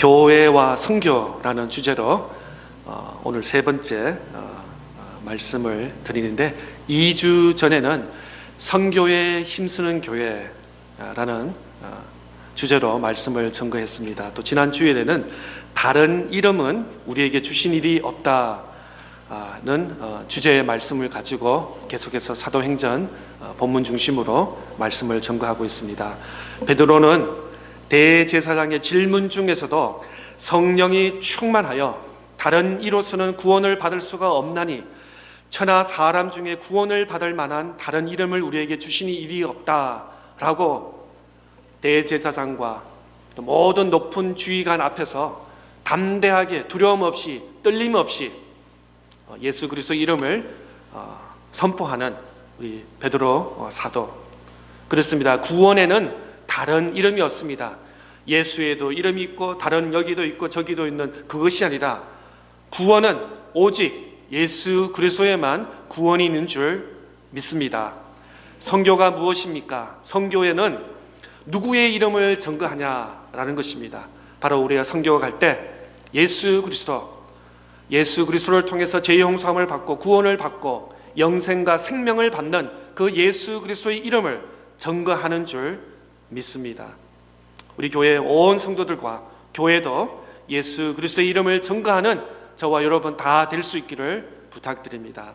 교회와 선교라는 주제로 오늘 세 번째 말씀을 드리는데, 2주 전에는 선교에 힘쓰는 교회라는 주제로 말씀을 전거했습니다. 또 지난 주일에는 다른 이름은 우리에게 주신 일이 없다는 주제의 말씀을 가지고 계속해서 사도행전 본문 중심으로 말씀을 전거하고 있습니다. 베드로는 대제사장의 질문 중에서도 성령이 충만하여 다른 이로서는 구원을 받을 수가 없나니 천하 사람 중에 구원을 받을 만한 다른 이름을 우리에게 주시니 일이 없다라고 대제사장과 또 모든 높은 주의관 앞에서 담대하게 두려움 없이 떨림 없이 예수 그리스도 이름을 선포하는 우리 베드로 사도. 그렇습니다. 구원에는 다른 이름이 없습니다. 예수에도 이름이 있고 다른 여기도 있고 저기도 있는 그것이 아니라 구원은 오직 예수 그리스도에만 구원이 있는 줄 믿습니다. 선교가 무엇입니까? 선교에는 누구의 이름을 전거하냐라는 것입니다. 바로 우리가 선교 갈 때 예수 그리스도를 통해서 죄 용서함을 받고 구원을 받고 영생과 생명을 받는 그 예수 그리스도의 이름을 전거하는 줄 믿습니다. 우리 교회 온 성도들과 교회도 예수 그리스도의 이름을 전거하는 저와 여러분 다 될 수 있기를 부탁드립니다.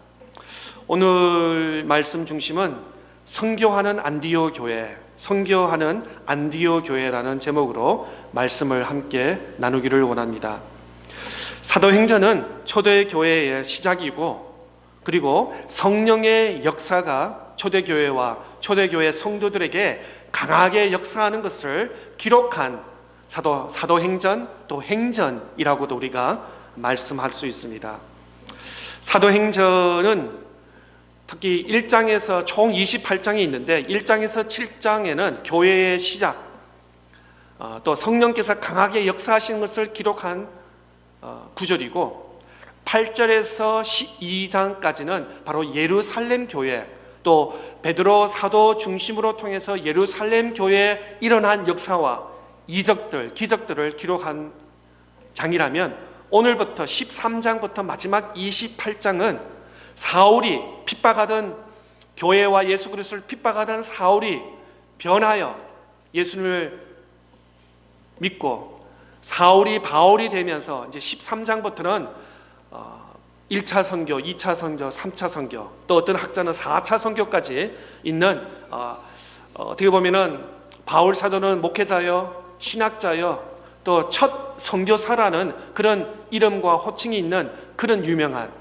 오늘 말씀 중심은 선교하는 안디오 교회, 선교하는 안디오 교회라는 제목으로 말씀을 함께 나누기를 원합니다. 사도행전은 초대교회의 시작이고, 그리고 성령의 역사가 초대교회와 초대교회 성도들에게 강하게 역사하는 것을 기록한 사도행전 또 행전이라고도 우리가 말씀할 수 있습니다. 사도행전은 특히 1장에서 총 28장이 있는데 1장에서 7장에는 교회의 시작, 또 성령께서 강하게 역사하시는 것을 기록한 구절이고, 8절에서 12장까지는 바로 예루살렘 교회, 또 베드로 사도 중심으로 통해서 예루살렘 교회에 일어난 역사와 이적들, 기적들을 기록한 장이라면, 오늘부터 13장부터 마지막 28장은 사울이 핍박하던 교회와 예수 그리스도를 핍박하던 사울이 변하여 예수님을 믿고 사울이 바울이 되면서 이제 13장부터는 1차 선교, 2차 선교, 3차 선교, 또 어떤 학자는 4차 선교까지 있는 어떻게 보면은 바울 사도는 목회자요, 신학자요, 또 첫 선교사라는 그런 이름과 호칭이 있는 그런 유명한,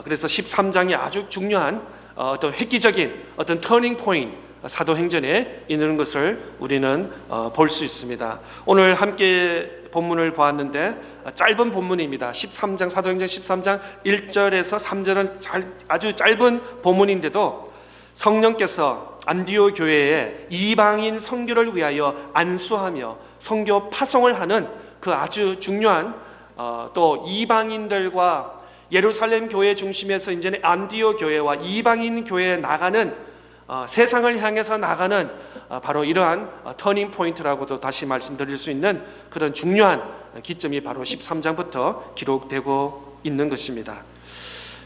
그래서 13장이 아주 중요한 어떤 획기적인 어떤 터닝 포인트, 사도행전에 있는 것을 우리는 볼 수 있습니다. 오늘 함께 본문을 보았는데 짧은 본문입니다. 13장, 사도행전 13장 1절에서 3절은 아주 짧은 본문인데도 성령께서 안디오 교회에 이방인 선교를 위하여 안수하며 선교 파송을 하는 그 아주 중요한 또 이방인들과 예루살렘 교회 중심에서 이제는 안디오 교회와 이방인 교회에 나가는 세상을 향해서 나가는 바로 이러한 터닝 포인트라고도 다시 말씀드릴 수 있는 그런 중요한 기점이 바로 13장부터 기록되고 있는 것입니다.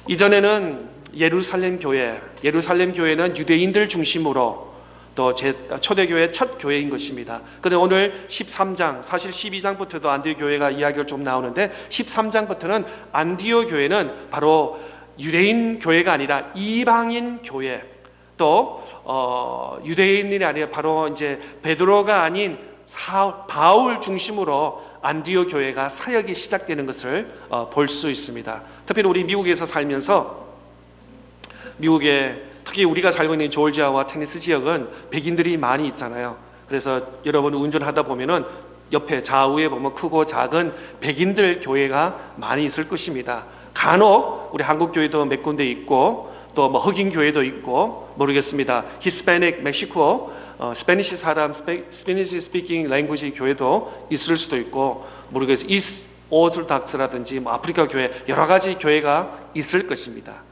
이전에는 예루살렘 교회는 유대인들 중심으로 또 초대교회 첫 교회인 것입니다. 그런데 오늘 13장, 사실 12장부터도 안디오 교회가 이야기가 좀 나오는데 13장부터는 안디오 교회는 바로 유대인 교회가 아니라 이방인 교회, 또 유대인이 아니라 바로 이제 베드로가 아닌 바울 중심으로 안디오 교회가 사역이 시작되는 것을 볼 수 있습니다. 특별히 우리 미국에서 살면서, 미국에 특히 우리가 살고 있는 조지아와 테네시 지역은 백인들이 많이 있잖아요. 그래서 여러분 운전하다 보면은 옆에 좌우에 보면 크고 작은 백인들 교회가 많이 있을 것입니다. 간혹 우리 한국 교회도 몇 군데 있고, 또 뭐 흑인 교회도 있고 모르겠습니다. 히스패닉, 멕시코 스페니시 사람, 스페니시 스피킹 랭귀지 교회도 있을 수도 있고 모르겠어요. 이스 오르닥스라든지 뭐 아프리카 교회, 여러 가지 교회가 있을 것입니다.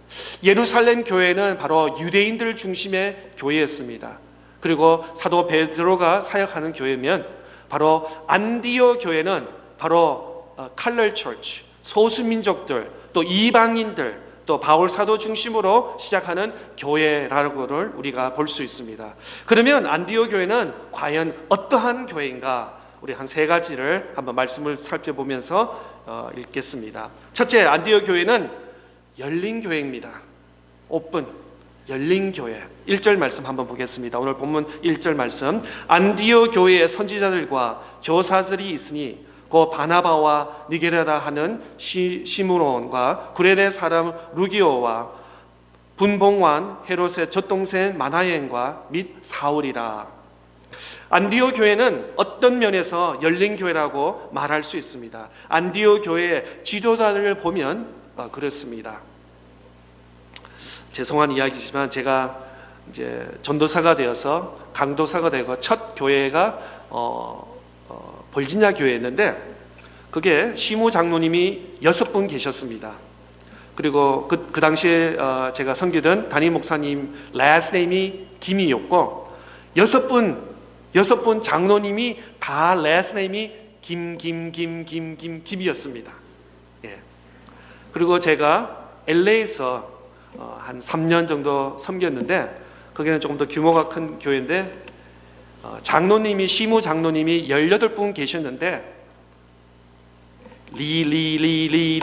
예루살렘 교회는 바로 유대인들 중심의 교회였습니다. 그리고 사도 베드로가 사역하는 교회면, 바로 안디오 교회는 바로 칼럴 처치, 소수민족들, 또 이방인들, 또 바울 사도 중심으로 시작하는 교회라고를 우리가 볼 수 있습니다. 그러면 안디옥 교회는 과연 어떠한 교회인가? 우리 한 세 가지를 한번 말씀을 살펴보면서 읽겠습니다. 첫째, 안디옥 교회는 열린 교회입니다. 오픈, 열린 교회. 1절 말씀 한번 보겠습니다. 오늘 본문 1절 말씀. 안디옥 교회의 선지자들과 교사들이 있으니 그 바나바와 니게레라 하는 시므론과 구레네 사람 루기오와 분봉완 헤롯의 젖동생 마나엔과 및 사울이라. 안디옥 교회는 어떤 면에서 열린 교회라고 말할 수 있습니다. 안디옥 교회의 지도자들을 보면 그렇습니다. 죄송한 이야기지만 제가 이제 전도사가 되어서 강도사가 되고 첫 교회가 벌지냐 교회였는데 그게 시무 장로님이 6분 계셨습니다. 그리고 그 당시에 제가 섬기던 담임 목사님 last name이 김이었고 6분 장로님이 다 last name이 김이었습니다. 예. 그리고 제가 LA에서 한 3년 정도 섬겼는데 거기는 조금 더 규모가 큰 교회인데 장로님이 시무 장로님이 18분 계셨는데 리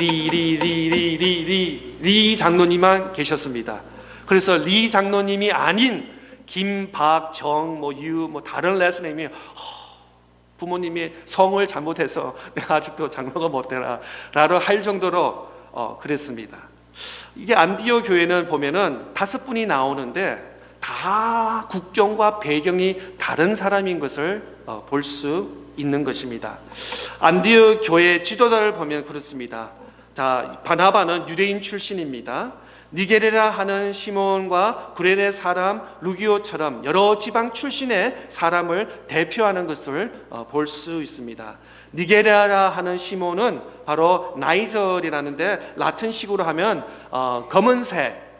장로님만 계셨습니다. 그래서 리 장로님이 아닌 김박정 다른 레스네임이 부모님이 성을 잘못해서 내가 아직도 장로가 못 되라 라고 할 정도로 그랬습니다. 이게 안디옥 교회는 보면은 5분이 나오는데 다 국경과 배경이 다른 사람인 것을 볼 수 있는 것입니다. 안디옥 교회 지도자를 보면 그렇습니다. 자, 바나바는 유대인 출신입니다. 니게레라 하는 시몬과 구레네 사람 루기오처럼 여러 지방 출신의 사람을 대표하는 것을 볼 수 있습니다. 니게레라 하는 시몬은 바로 나이절이라는데 라틴식으로 하면 검은색,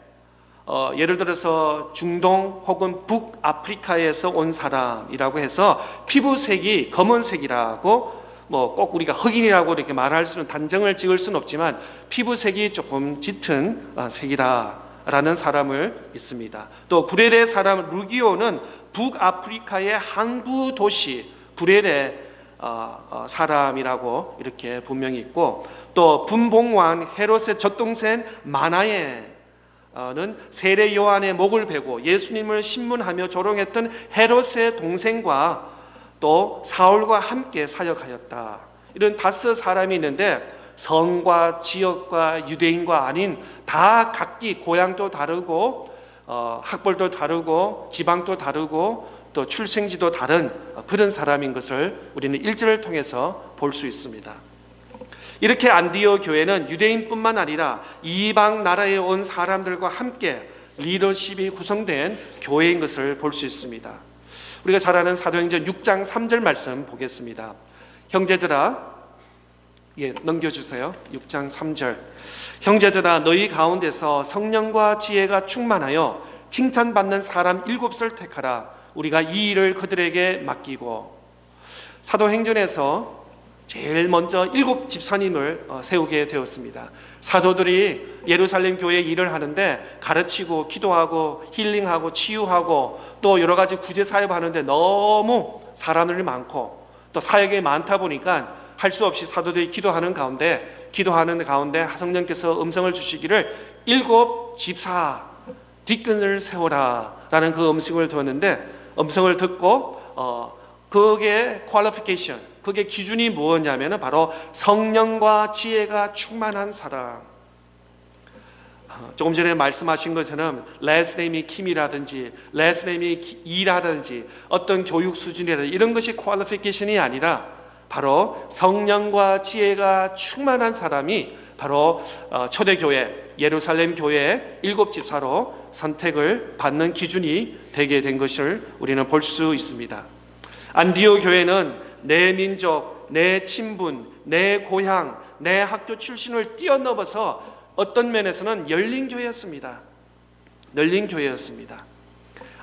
예를 들어서 중동 혹은 북아프리카에서 온 사람이라고 해서 피부색이 검은색이라고 꼭 우리가 흑인이라고 이렇게 말할 수는 단정을 지을 수는 없지만 피부색이 조금 짙은 색이라는 사람을 있습니다. 또 구레네 사람 루기오는 북아프리카의 항구 도시 구레네 사람이라고 이렇게 분명히 있고 또 분봉왕 헤롯의 젖동생 마나엔 는 세례 요한의 목을 베고 예수님을 신문하며 조롱했던 헤롯의 동생과 또 사울과 함께 사역하였다. 이런 5 사람이 있는데 성과 지역과 유대인과 아닌 다 각기 고향도 다르고 학벌도 다르고 지방도 다르고 또 출생지도 다른 그런 사람인 것을 우리는 1절을 통해서 볼 수 있습니다. 이렇게 안디옥 교회는 유대인뿐만 아니라 이방 나라에 온 사람들과 함께 리더십이 구성된 교회인 것을 볼 수 있습니다. 우리가 잘 아는 사도행전 6장 3절 말씀 보겠습니다. 형제들아, 넘겨주세요. 6장 3절. 형제들아, 너희 가운데서 성령과 지혜가 충만하여 칭찬받는 사람 7을 택하라. 우리가 이 일을 그들에게 맡기고. 사도행전에서 제일 먼저 7 집사님을 세우게 되었습니다. 사도들이 예루살렘 교회 일을 하는데 가르치고 기도하고 힐링하고 치유하고 또 여러 가지 구제 사역하는데 너무 사람들이 많고 또 사역이 많다 보니까 할 수 없이 사도들이 기도하는 가운데 성령께서 음성을 주시기를 7 집사 뒷근을 세워라 라는 그 음성을 듣고 그게 qualification, 그게 기준이 무엇이냐면 바로 성령과 지혜가 충만한 사람. 조금 전에 말씀하신 것처럼 last name이 킴이라든지 last name이 이라든지 어떤 교육 수준이라든지 이런 것이 qualification이 아니라 바로 성령과 지혜가 충만한 사람이 바로 초대교회 예루살렘 교회의 7 집사로 선택을 받는 기준이 되게 된 것을 우리는 볼 수 있습니다. 안디옥 교회는 내 민족, 내 친분, 내 고향, 내 학교 출신을 뛰어넘어서 어떤 면에서는 열린 교회였습니다. 열린 교회였습니다.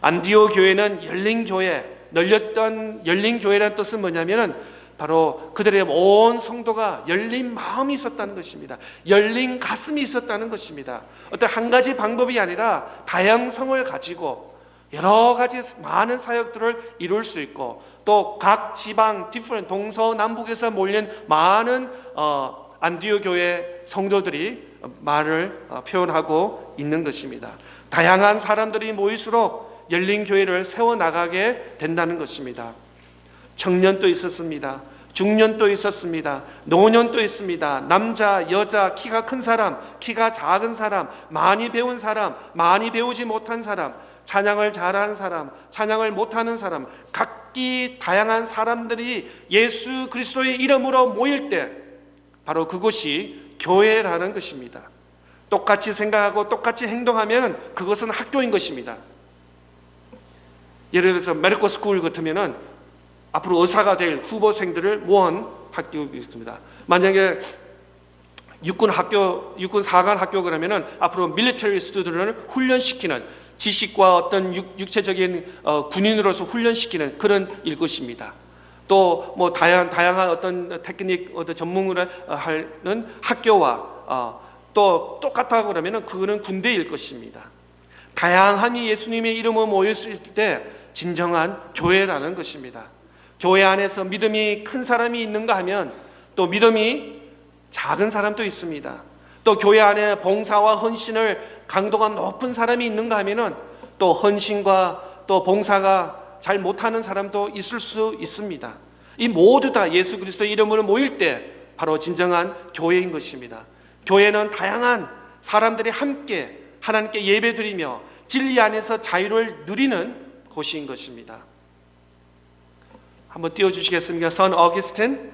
안디옥 교회는 열린 교회, 열린 교회라는 뜻은 뭐냐면은 바로 그들의 온 성도가 열린 마음이 있었다는 것입니다. 열린 가슴이 있었다는 것입니다. 어떤 한 가지 방법이 아니라 다양성을 가지고 여러 가지 많은 사역들을 이룰 수 있고, 또 각 지방 동서남북에서 몰린 많은 안디옥 교회 성도들이 말을 표현하고 있는 것입니다. 다양한 사람들이 모일수록 열린 교회를 세워나가게 된다는 것입니다. 청년도 있었습니다. 중년도 있었습니다. 노년도 있습니다. 남자, 여자, 키가 큰 사람, 키가 작은 사람, 많이 배운 사람, 많이 배우지 못한 사람, 찬양을 잘하는 사람, 찬양을 못하는 사람, 각기 다양한 사람들이 예수 그리스도의 이름으로 모일 때 바로 그것이 교회라는 것입니다. 똑같이 생각하고 똑같이 행동하면 그것은 학교인 것입니다. 예를 들어서 메디컬 스쿨 같으면은 앞으로 의사가 될 후보생들을 모은 학교입니다. 만약에 육군 사관 학교 그러면은 앞으로 밀리터리 스튜던트를 훈련시키는, 지식과 어떤 육체적인 군인으로서 훈련시키는 그런 일것입니다. 또 뭐 다양한 어떤 테크닉, 어떤 전문을 하는 학교와 또 똑같다고 그러면은 그거는 군대일 것입니다. 다양함이 예수님의 이름으로 모였을 때 진정한 교회라는 것입니다. 교회 안에서 믿음이 큰 사람이 있는가 하면 또 믿음이 작은 사람도 있습니다. 또 교회 안에 봉사와 헌신을 강도가 높은 사람이 있는가 하면은 또 헌신과 또 봉사가 잘 못하는 사람도 있을 수 있습니다. 이 모두 다 예수 그리스도의 이름으로 모일 때 바로 진정한 교회인 것입니다. 교회는 다양한 사람들이 함께 하나님께 예배드리며 진리 안에서 자유를 누리는 곳인 것입니다. 한번 띄워주시겠습니까? 선 어거스틴.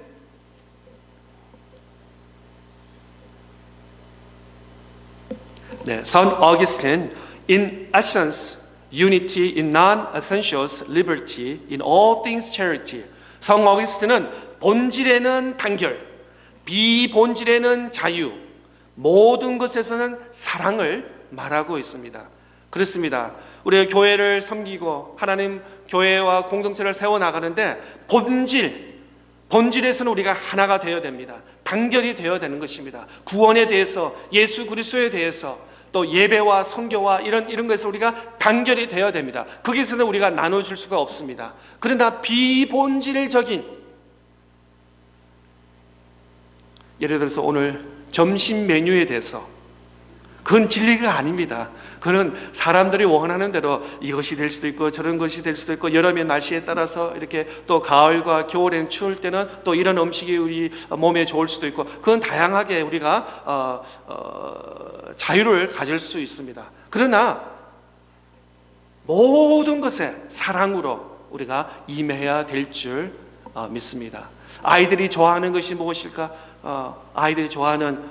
네, 선 어거스틴. In essence, unity in non-essentials, liberty in all things, charity. 성 어거스틴은 본질에는 단결, 비본질에는 자유, 모든 것에서는 사랑을 말하고 있습니다. 그렇습니다. 우리가 교회를 섬기고 하나님 교회와 공동체를 세워나가는데 본질에서는 우리가 하나가 되어야 됩니다. 단결이 되어야 되는 것입니다. 구원에 대해서, 예수 그리스도에 대해서, 또 예배와 선교와 이런 것에서 우리가 단결이 되어야 됩니다. 거기서는 우리가 나눠줄 수가 없습니다. 그러나 비본질적인, 예를 들어서 오늘 점심 메뉴에 대해서, 그건 진리가 아닙니다. 그는 사람들이 원하는 대로 이것이 될 수도 있고 저런 것이 될 수도 있고, 여름의 날씨에 따라서 이렇게 또 가을과 겨울엔 추울 때는 또 이런 음식이 우리 몸에 좋을 수도 있고, 그건 다양하게 우리가 자유를 가질 수 있습니다. 그러나 모든 것에 사랑으로 우리가 임해야 될 줄 믿습니다. 아이들이 좋아하는 것이 무엇일까? 아이들이 좋아하는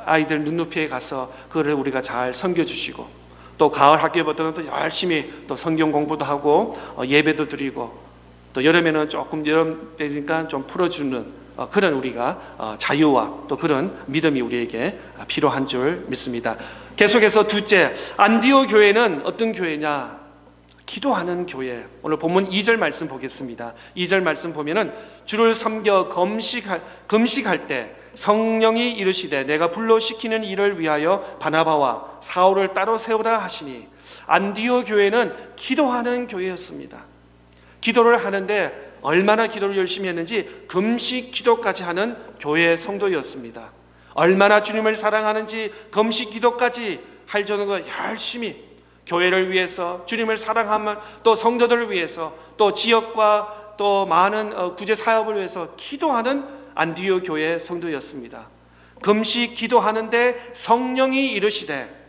아이들 눈높이에 가서 그거를 우리가 잘 섬겨주시고, 또 가을 학교부터는 또 열심히 또 성경 공부도 하고 예배도 드리고, 또 여름에는 조금 여름 때니까 좀 풀어주는 그런 우리가 자유와 또 그런 믿음이 우리에게 필요한 줄 믿습니다. 계속해서 둘째, 안디옥 교회는 어떤 교회냐? 기도하는 교회. 오늘 본문 2절 말씀 보겠습니다. 2절 말씀 보면은 주를 섬겨 금식할 때 성령이 이르시되 내가 불러 시키는 일을 위하여 바나바와 사울을 따로 세우라 하시니, 안디옥 교회는 기도하는 교회였습니다. 기도를 하는데 얼마나 기도를 열심히 했는지 금식 기도까지 하는 교회 성도였습니다. 얼마나 주님을 사랑하는지 금식 기도까지 할 정도로 열심히 교회를 위해서, 주님을 사랑하면 또 성도들을 위해서, 또 지역과 또 많은 구제 사업을 위해서 기도하는 안디옥 교회 성도였습니다. 금식 기도하는데 성령이 이르시되,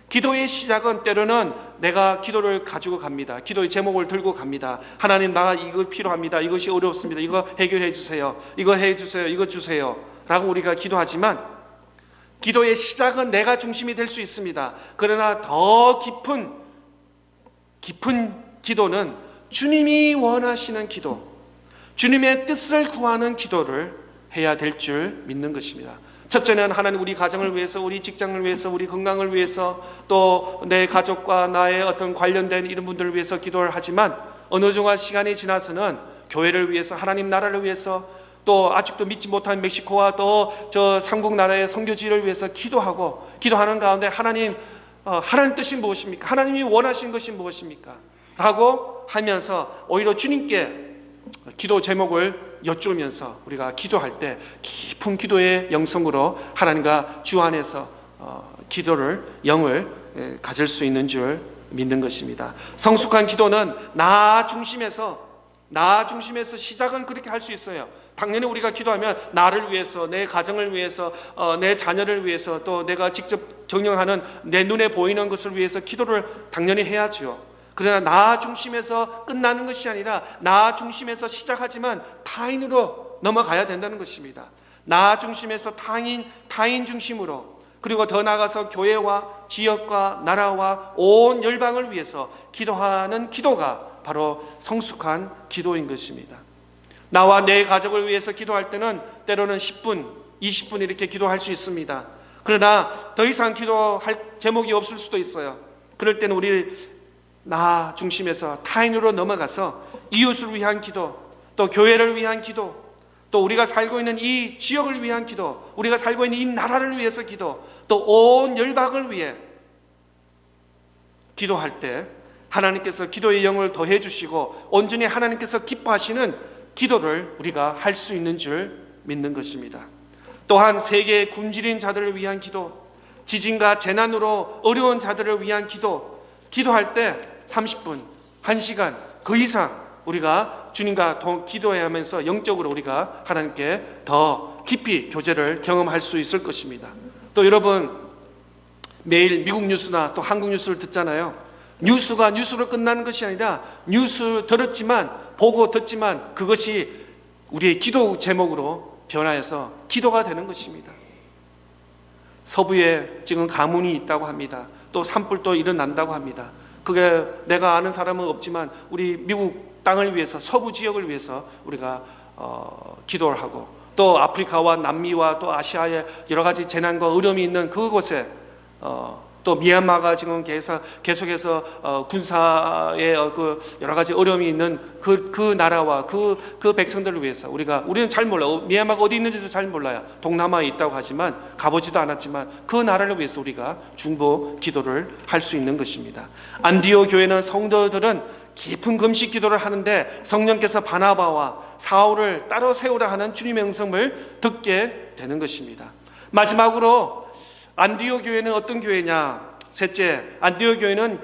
기도의 시작은 때로는 내가 기도를 가지고 갑니다. 기도의 제목을 들고 갑니다. 하나님, 나 이거 필요합니다. 이것이 어렵습니다. 이거 해결해 주세요. 이거 해 주세요. 이거 주세요. 라고 우리가 기도하지만 기도의 시작은 내가 중심이 될 수 있습니다. 그러나 더 깊은 기도는 주님이 원하시는 기도, 주님의 뜻을 구하는 기도를 해야 될 줄 믿는 것입니다. 첫째는 하나님, 우리 가정을 위해서, 우리 직장을 위해서, 우리 건강을 위해서, 또 내 가족과 나의 어떤 관련된 이런 분들을 위해서 기도를 하지만 어느 정도 시간이 지나서는 교회를 위해서, 하나님 나라를 위해서, 또 아직도 믿지 못한 멕시코와 또 저 삼국 나라의 선교지를 위해서 기도하는 가운데 하나님 뜻이 무엇입니까? 하나님이 원하신 것이 무엇입니까? 라고 하면서 오히려 주님께 기도 제목을 여쭈면서 우리가 기도할 때 깊은 기도의 영성으로 하나님과 주 안에서 기도를, 영을 가질 수 있는 줄 믿는 것입니다. 성숙한 기도는 나 중심에서 시작은 그렇게 할 수 있어요. 당연히 우리가 기도하면 나를 위해서, 내 가정을 위해서, 내 자녀를 위해서, 또 내가 직접 경영하는 내 눈에 보이는 것을 위해서 기도를 당연히 해야죠. 그러나 나 중심에서 끝나는 것이 아니라 나 중심에서 시작하지만 타인으로 넘어가야 된다는 것입니다. 나 중심에서 타인 중심으로, 그리고 더 나아가서 교회와 지역과 나라와 온 열방을 위해서 기도하는 기도가 바로 성숙한 기도인 것입니다. 나와 내 가족을 위해서 기도할 때는 때로는 10분, 20분 이렇게 기도할 수 있습니다. 그러나 더 이상 기도할 제목이 없을 수도 있어요. 그럴 때는 우리 나 중심에서 타인으로 넘어가서 이웃을 위한 기도, 또 교회를 위한 기도, 또 우리가 살고 있는 이 지역을 위한 기도, 우리가 살고 있는 이 나라를 위해서 기도, 또 온 열방을 위해 기도할 때 하나님께서 기도의 영을 더해 주시고 온전히 하나님께서 기뻐하시는 기도를 우리가 할 수 있는 줄 믿는 것입니다. 또한 세계에 굶주린 자들을 위한 기도, 지진과 재난으로 어려운 자들을 위한 기도할 때 30분, 1시간 그 이상 우리가 주님과 기도해야 하면서 영적으로 우리가 하나님께 더 깊이 교제를 경험할 수 있을 것입니다. 또 여러분, 매일 미국 뉴스나 또 한국 뉴스를 듣잖아요. 뉴스가 뉴스로 끝나는 것이 아니라 뉴스 보고 듣지만 그것이 우리의 기도 제목으로 변화해서 기도가 되는 것입니다. 서부에 지금 가뭄이 있다고 합니다. 또 산불도 일어난다고 합니다. 그게 내가 아는 사람은 없지만 우리 미국 땅을 위해서, 서부 지역을 위해서 우리가 기도를 하고, 또 아프리카와 남미와 또 아시아의 여러 가지 재난과 어려움이 있는 그곳에 또 미얀마가 지금 계속해서 군사의 그 여러 가지 어려움이 있는 그 나라와 그 백성들을 위해서 우리는 잘 몰라요. 미얀마가 어디 있는지도 잘 몰라요. 동남아에 있다고 하지만 가보지도 않았지만 그 나라를 위해서 우리가 중보 기도를 할 수 있는 것입니다. 안디오 교회는 성도들은 깊은 금식 기도를 하는데 성령께서 바나바와 사울을 따로 세우라 하는 주님의 음성을 듣게 되는 것입니다. 마지막으로 안디오 교회는 어떤 교회냐? 셋째, 안디오 교회는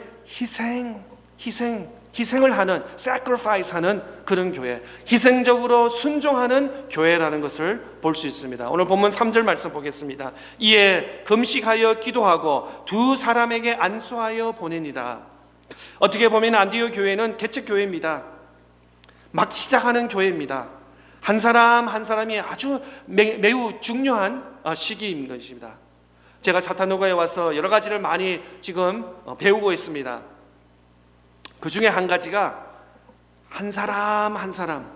희생을 하는, sacrifice 하는 그런 교회, 희생적으로 순종하는 교회라는 것을 볼 수 있습니다. 오늘 본문 3절 말씀 보겠습니다. 이에 금식하여 기도하고 두 사람에게 안수하여 보내니라. 어떻게 보면 안디오 교회는 개척 교회입니다. 막 시작하는 교회입니다. 한 사람 한 사람이 아주 매우 중요한 시기인 것입니다. 제가 차타누가에 와서 여러 가지를 많이 지금 배우고 있습니다. 그 중에 한 가지가 한 사람 한 사람,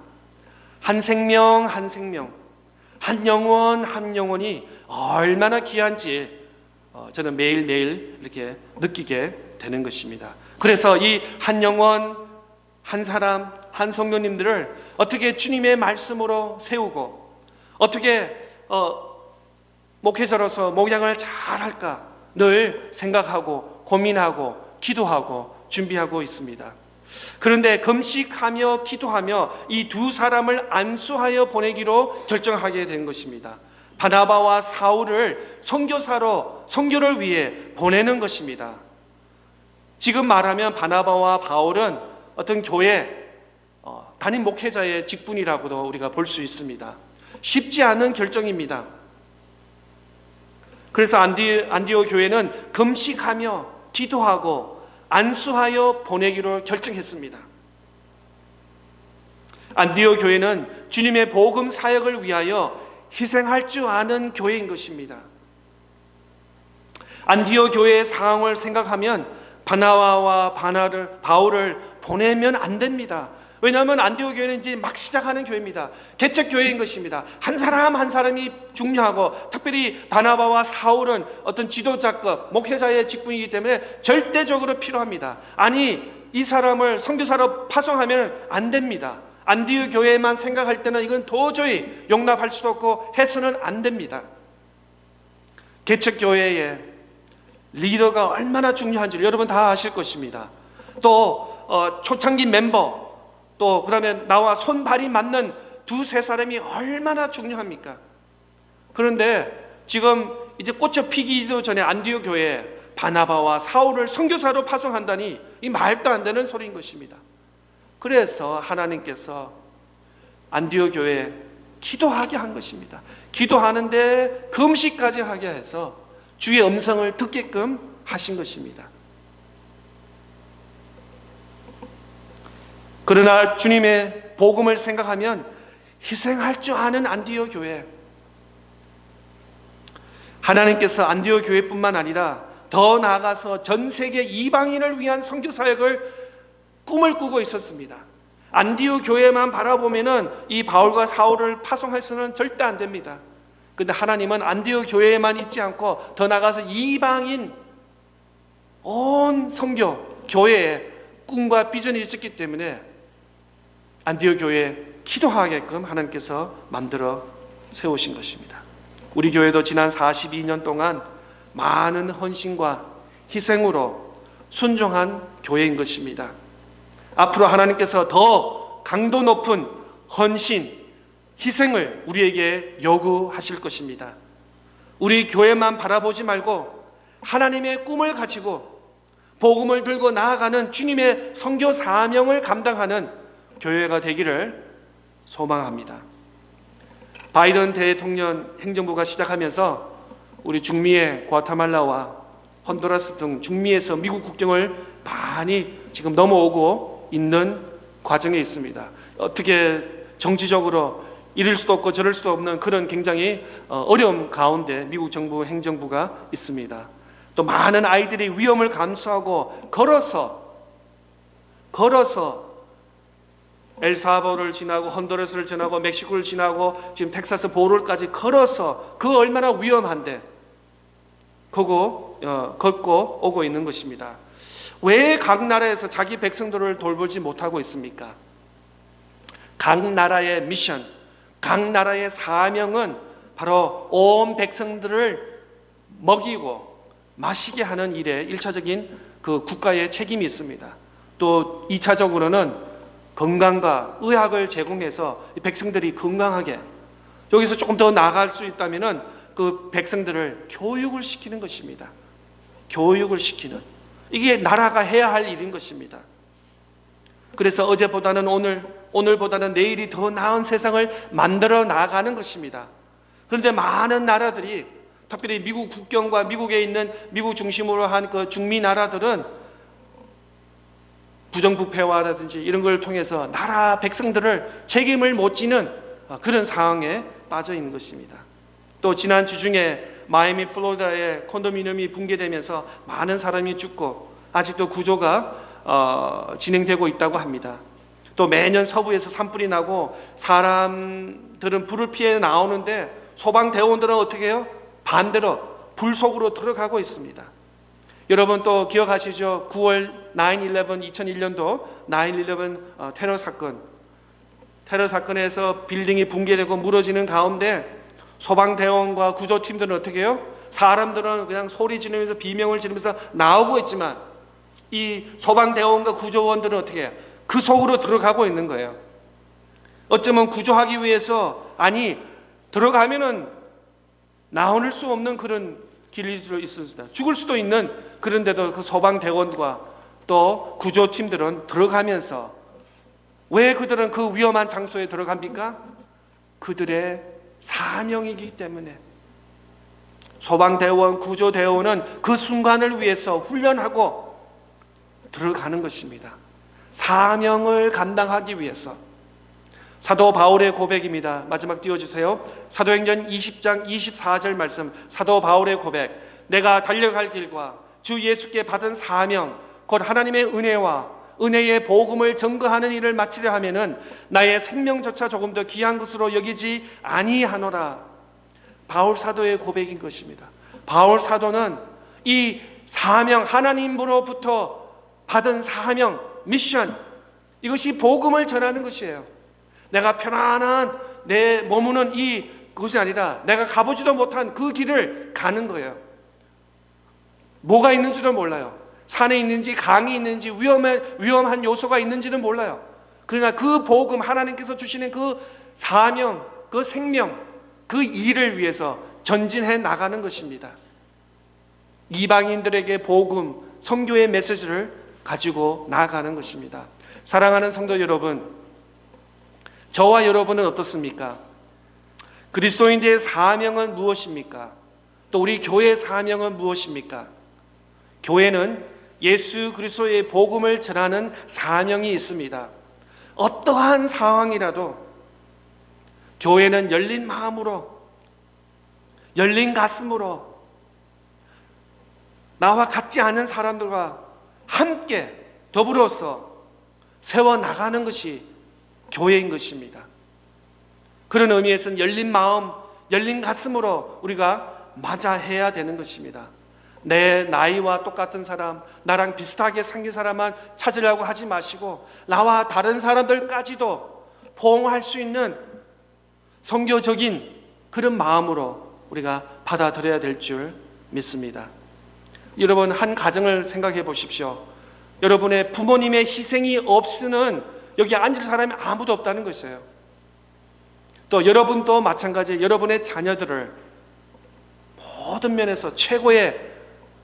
한 생명 한 생명, 한 영혼 한 영혼이 얼마나 귀한지 저는 매일매일 이렇게 느끼게 되는 것입니다. 그래서 이 한 영혼, 한 사람, 한 성도님들을 어떻게 주님의 말씀으로 세우고 어떻게 목회자로서 목양을 잘 할까 늘 생각하고 고민하고 기도하고 준비하고 있습니다. 그런데 금식하며 기도하며 이 두 사람을 안수하여 보내기로 결정하게 된 것입니다. 바나바와 사울을 선교사로 선교를 위해 보내는 것입니다. 지금 말하면 바나바와 바울은 어떤 교회 담임 목회자의 직분이라고도 우리가 볼 수 있습니다. 쉽지 않은 결정입니다. 그래서 안디오 교회는 금식하며 기도하고 안수하여 보내기로 결정했습니다. 안디오 교회는 주님의 복음 사역을 위하여 희생할 줄 아는 교회인 것입니다. 안디오 교회의 상황을 생각하면 바나바와 바울을 보내면 안 됩니다. 왜냐하면 안디오 교회는 이제 막 시작하는 교회입니다. 개척 교회인 것입니다. 한 사람 한 사람이 중요하고, 특별히 바나바와 사울은 어떤 지도자급 목회자의 직분이기 때문에 절대적으로 필요합니다. 아니, 이 사람을 선교사로 파송하면 안 됩니다. 안디옥 교회만 생각할 때는 이건 도저히 용납할 수도 없고 해서는 안 됩니다. 개척 교회의 리더가 얼마나 중요한지 여러분 다 아실 것입니다. 또 초창기 멤버, 또 그다음에 나와 손발이 맞는 두세 사람이 얼마나 중요합니까? 그런데 지금 이제 꽃이 피기도 전에 안디옥 교회에 바나바와 사울을 선교사로 파송한다니 이 말도 안 되는 소리인 것입니다. 그래서 하나님께서 안디옥 교회에 기도하게 한 것입니다. 기도하는데 금식까지 하게 해서 주의 음성을 듣게끔 하신 것입니다. 그러나 주님의 복음을 생각하면 희생할 줄 아는 안디옥 교회, 하나님께서 안디옥 교회뿐만 아니라 더 나아가서 전 세계 이방인을 위한 선교 사역을 꿈을 꾸고 있었습니다. 안디옥 교회만 바라보면은 이 바울과 사울을 파송해서는 절대 안 됩니다. 근데 하나님은 안디옥 교회에만 있지 않고 더 나아가서 이방인 온 선교 교회에 꿈과 비전이 있었기 때문에 안디옥 교회에 기도하게끔 하나님께서 만들어 세우신 것입니다. 우리 교회도 지난 42년 동안 많은 헌신과 희생으로 순종한 교회인 것입니다. 앞으로 하나님께서 더 강도 높은 헌신, 희생을 우리에게 요구하실 것입니다. 우리 교회만 바라보지 말고 하나님의 꿈을 가지고 복음을 들고 나아가는 주님의 선교 사명을 감당하는 교회가 되기를 소망합니다. 바이든 대통령 행정부가 시작하면서 우리 중미의 과테말라와 honduras 등 중미에서 미국 국경을 많이 지금 넘어오고 있는 과정에 있습니다. 어떻게 정치적으로 이럴 수도 없고 저럴 수도 없는 그런 굉장히 어려움 가운데 미국 정부 행정부가 있습니다. 또 많은 아이들이 위험을 감수하고 걸어서 엘사바도를 지나고 honduras 지나고 멕시코를 지나고 지금 텍사스 보롤까지 걸어서 그 얼마나 위험한데 걷고 오고 있는 것입니다. 왜 각 나라에서 자기 백성들을 돌보지 못하고 있습니까? 각 나라의 미션, 각 나라의 사명은 바로 온 백성들을 먹이고 마시게 하는 일에 1차적인 그 국가의 책임이 있습니다. 또 2차적으로는 건강과 의학을 제공해서 백성들이 건강하게, 여기서 조금 더 나아갈 수 있다면 그 백성들을 교육을 시키는 것입니다. 교육을 시키는, 이게 나라가 해야 할 일인 것입니다. 그래서 어제보다는 오늘보다는 내일이 더 나은 세상을 만들어 나가는 것입니다. 그런데 많은 나라들이, 특별히 미국 국경과 미국에 있는 미국 중심으로 한 그 중미 나라들은 부정부패화라든지 이런 걸 통해서 나라 백성들을 책임을 못 지는 그런 상황에 빠져 있는 것입니다. 또 지난 주 중에 마이애미 플로리다의 콘도미니엄이 붕괴되면서 많은 사람이 죽고 아직도 구조가 진행되고 있다고 합니다. 또 매년 서부에서 산불이 나고 사람들은 불을 피해 나오는데 소방대원들은 어떻게 해요? 반대로 불 속으로 들어가고 있습니다. 여러분 또 기억하시죠? 9월 9/11 2001년도 9/11 테러 사건에서 빌딩이 붕괴되고 무너지는 가운데 소방대원과 구조팀들은 어떻게 해요? 사람들은 그냥 소리 지르면서 비명을 지르면서 나오고 있지만 이 소방대원과 구조원들은 어떻게 해요? 그 속으로 들어가고 있는 거예요. 어쩌면 구조하기 위해서, 아니 들어가면은 나올 수 없는 그런 길이 있습니다. 죽을 수도 있는, 그런데도 그 소방대원과 또 구조팀들은 들어가면서, 왜 그들은 그 위험한 장소에 들어갑니까? 그들의 사명이기 때문에. 소방대원, 구조대원은 그 순간을 위해서 훈련하고 들어가는 것입니다. 사명을 감당하기 위해서. 사도 바울의 고백입니다. 마지막 띄워주세요. 사도행전 20장 24절 말씀, 사도 바울의 고백. 내가 달려갈 길과 주 예수께 받은 사명, 곧 하나님의 은혜와 은혜의 복음을 전거하는 일을 마치려 하면은 나의 생명조차 조금 더 귀한 것으로 여기지 아니하노라. 바울 사도의 고백인 것입니다. 바울 사도는 이 사명, 하나님으로부터 받은 사명, 미션, 이것이 복음을 전하는 것이에요. 내가 편안한 내 머무는 그것이 아니라 내가 가보지도 못한 그 길을 가는 거예요. 뭐가 있는지도 몰라요. 산에 있는지 강이 있는지 위험한 요소가 있는지는 몰라요. 그러나 그 복음, 하나님께서 주시는 그 사명, 그 생명, 그 일을 위해서 전진해 나가는 것입니다. 이방인들에게 복음, 선교의 메시지를 가지고 나아가는 것입니다. 사랑하는 성도 여러분, 저와 여러분은 어떻습니까? 그리스도인들의 사명은 무엇입니까? 또 우리 교회의 사명은 무엇입니까? 교회는 예수 그리스도의 복음을 전하는 사명이 있습니다. 어떠한 상황이라도 교회는 열린 마음으로, 열린 가슴으로 나와 같지 않은 사람들과 함께 더불어서 세워나가는 것이 교회인 것입니다. 그런 의미에서는 열린 마음, 열린 가슴으로 우리가 맞아해야 되는 것입니다. 내 나이와 똑같은 사람, 나랑 비슷하게 생긴 사람만 찾으려고 하지 마시고 나와 다른 사람들까지도 포용할 수 있는 선교적인 그런 마음으로 우리가 받아들여야 될 줄 믿습니다. 여러분, 한 가정을 생각해 보십시오. 여러분의 부모님의 희생이 없으면 여기 앉을 사람이 아무도 없다는 것이에요. 또 여러분도 마찬가지예요. 여러분의 자녀들을 모든 면에서 최고의,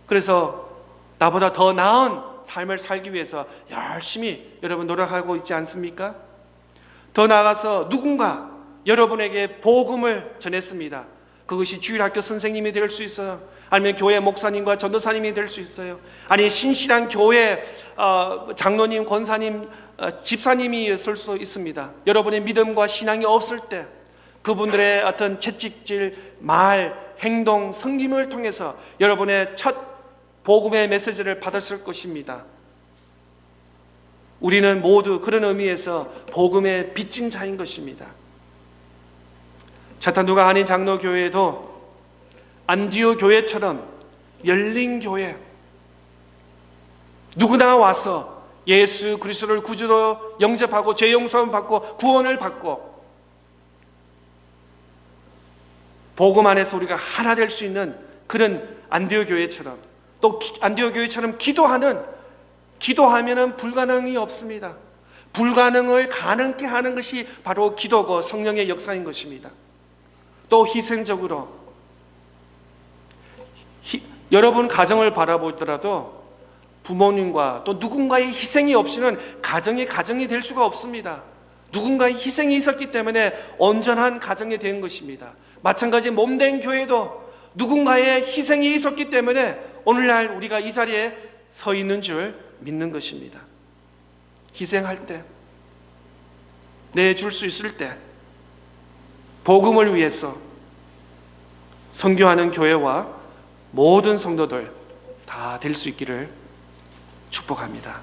그래서 나보다 더 나은 삶을 살기 위해서 열심히 여러분 노력하고 있지 않습니까? 더 나아가서 누군가 여러분에게 복음을 전했습니다. 그것이 주일학교 선생님이 될 수 있어요. 아니면 교회 목사님과 전도사님이 될 수 있어요. 아니 신실한 교회 장로님, 권사님, 집사님이 있을 수 있습니다. 여러분의 믿음과 신앙이 없을 때 그분들의 어떤 채찍질, 말, 행동, 섬김을 통해서 여러분의 첫 복음의 메시지를 받았을 것입니다. 우리는 모두 그런 의미에서 복음의 빚진 자인 것입니다. 차탄두가 아닌 장로교회도 안디오 교회처럼 열린 교회, 누구나 와서 예수 그리스도를 구주로 영접하고 죄 용서를 받고 구원을 받고 복음 안에서 우리가 하나 될 수 있는 그런 안디오 교회처럼, 또 안디오 교회처럼 기도하면은 불가능이 없습니다. 불가능을 가능케 하는 것이 바로 기도고 성령의 역사인 것입니다. 또 희생적으로 여러분 가정을 바라보더라도 부모님과 또 누군가의 희생이 없이는 가정이 될 수가 없습니다. 누군가의 희생이 있었기 때문에 온전한 가정이 된 것입니다. 마찬가지 몸된 교회도 누군가의 희생이 있었기 때문에 오늘날 우리가 이 자리에 서 있는 줄 믿는 것입니다. 희생할 때, 내줄 수 있을 때 복음을 위해서 선교하는 교회와 모든 성도들 다 될 수 있기를 축복합니다.